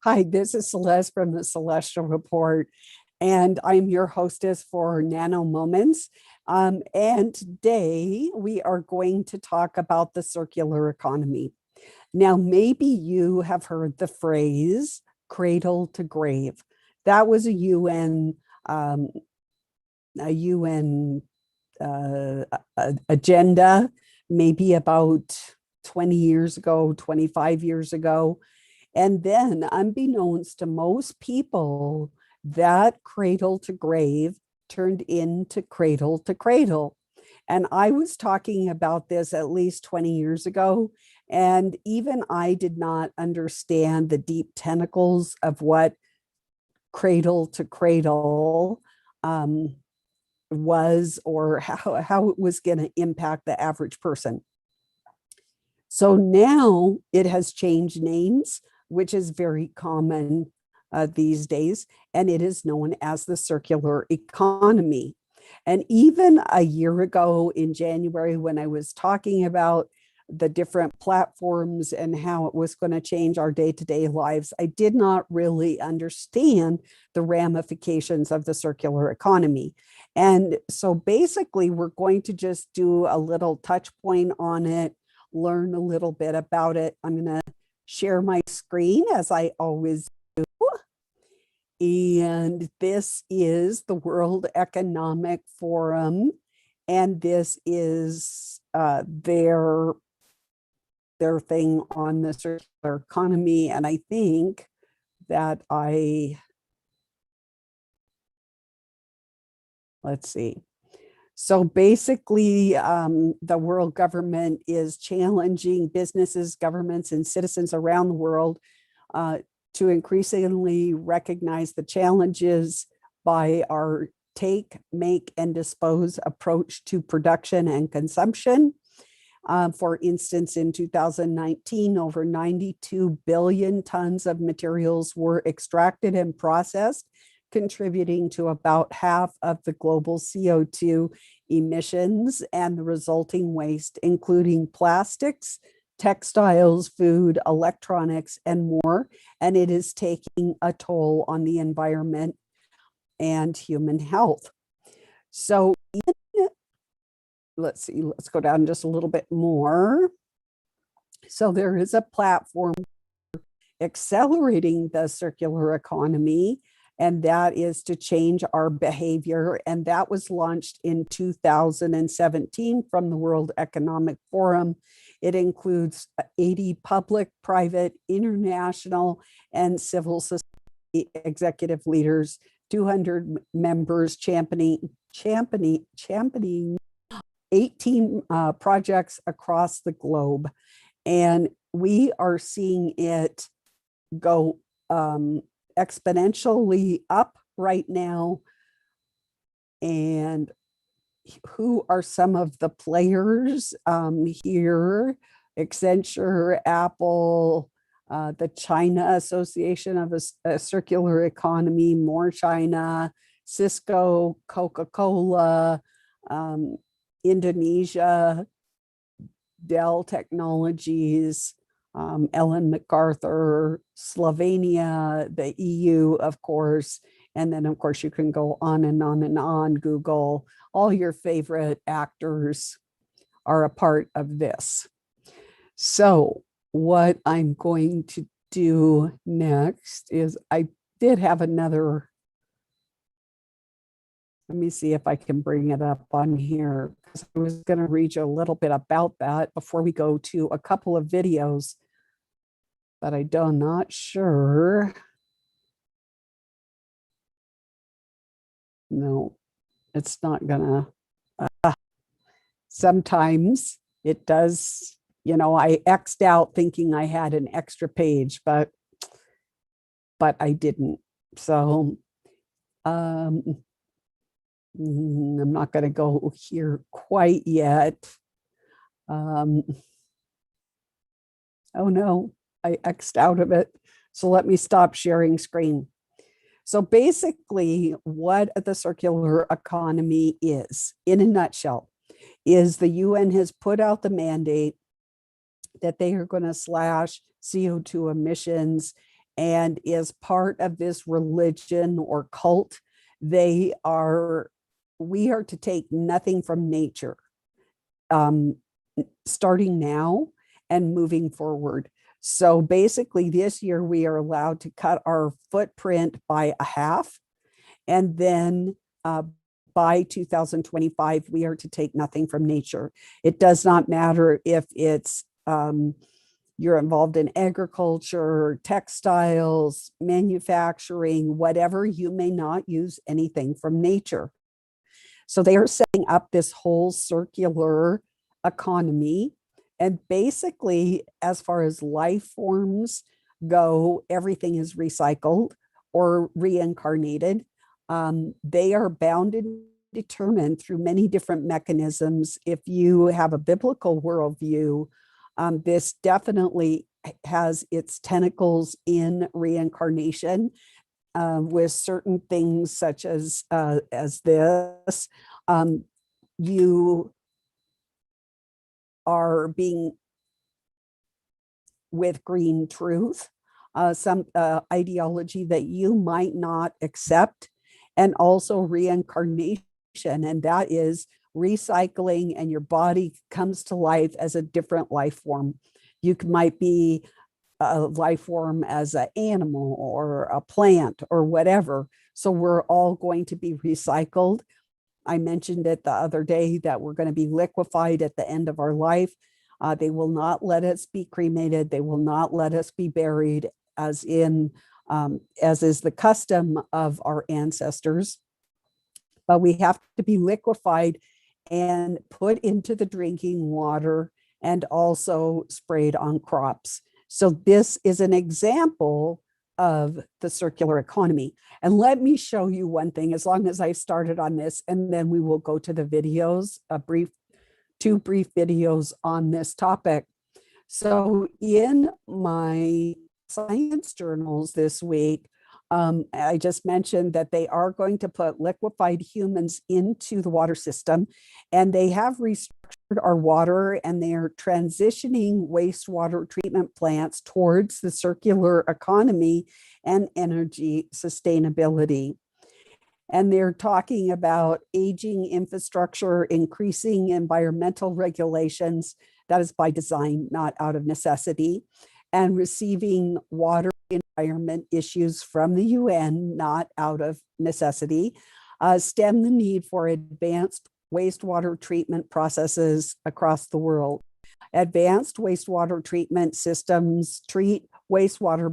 Hi, this is Celeste from the Celestial Report, and I'm your hostess for NanoMoments. And today we are going to talk about the circular economy. Now, maybe you have heard the phrase cradle to grave. That was um, a UN agenda, maybe about 20 years ago, 25 years ago. And then, unbeknownst to most people, that cradle to grave turned into cradle to cradle. And I was talking about this at least 20 years ago. And even I did not understand the deep tentacles of what cradle to cradle was, or how it was going to impact the average person. So now it has changed names, which is very common these days, and it is known as the circular economy. And even a year ago in January, when I was talking about the different platforms and how it was going to change our day-to-day lives, I did not really understand the ramifications of the circular economy. And so basically, we're going to just do a little touch point on it, learn a little bit about it. I'm going to share my screen as I always do. And this is the World Economic Forum. And this is their thing on the circular economy. And I think that let's see. So basically, the world government is challenging businesses, governments, and citizens around the world to increasingly recognize the challenges by our take, make, and dispose approach to production and consumption. For instance, in 2019, over 92 billion tons of materials were extracted and processed, contributing to about half of the global CO2 emissions and the resulting waste, including plastics, textiles, food, electronics, and more. And it is taking a toll on the environment and human health. So let's see, let's go down just a little bit more. So there is a platform accelerating the circular economy, and that is to change our behavior. And that was launched in 2017 from the World Economic Forum. It includes 80 public, private, international, and civil society executive leaders, 200 members championing 18 projects across the globe. And we are seeing it go exponentially up right now. And who are some of the players here? Accenture, Apple, the China Association of a Circular Economy, More China, Cisco, Coca-Cola, Indonesia, Dell Technologies, Ellen MacArthur, Slovenia, the EU, of course. And then, of course, you can go on and on and on. Google, all your favorite actors are a part of this. So what I'm going to do next is I did have another. Let me see if I can bring it up on here, because I was going to read you a little bit about that before we go to a couple of videos, but I'm not sure. No, it's not gonna. Sometimes it does, I X'd out thinking I had an extra page, but I didn't. So I'm not going to go here quite yet. Oh no, I X'd out of it. So let me stop sharing screen. So basically, what the circular economy is, in a nutshell, is the UN has put out the mandate that they are going to slash CO2 emissions and is part of this religion or cult. We are to take nothing from nature, um, starting now and moving forward. So basically, this year we are allowed to cut our footprint by a half, and then by 2025, we are to take nothing from nature. It does not matter if it's you're involved in agriculture, textiles, manufacturing, whatever, you may not use anything from nature. So they are setting up this whole circular economy. And basically, as far as life forms go, everything is recycled or reincarnated. They are bound and determined through many different mechanisms. If you have a biblical worldview, this definitely has its tentacles in reincarnation, with certain things such as this. You are being with green truth, some ideology that you might not accept, and also reincarnation, and that is recycling, and your body comes to life as a different life form. You might be a life form as an animal or a plant or whatever. So we're all going to be recycled. I mentioned it the other day that we're going to be liquefied at the end of our life. They will not let us be cremated. They will not let us be buried as is the custom of our ancestors. But we have to be liquefied and put into the drinking water and also sprayed on crops. So this is an example of the circular economy. And let me show you one thing, as long as I've started on this, and then we will go to the videos, two brief videos on this topic. So in my science journals this week, I just mentioned that they are going to put liquefied humans into the water system, and they have restructured our water, and they are transitioning wastewater treatment plants towards the circular economy and energy sustainability. And they're talking about aging infrastructure, increasing environmental regulations. That is by design, not out of necessity, and receiving water environment issues from the UN, not out of necessity. Stem the need for advanced wastewater treatment processes across the world. Advanced wastewater treatment systems treat wastewater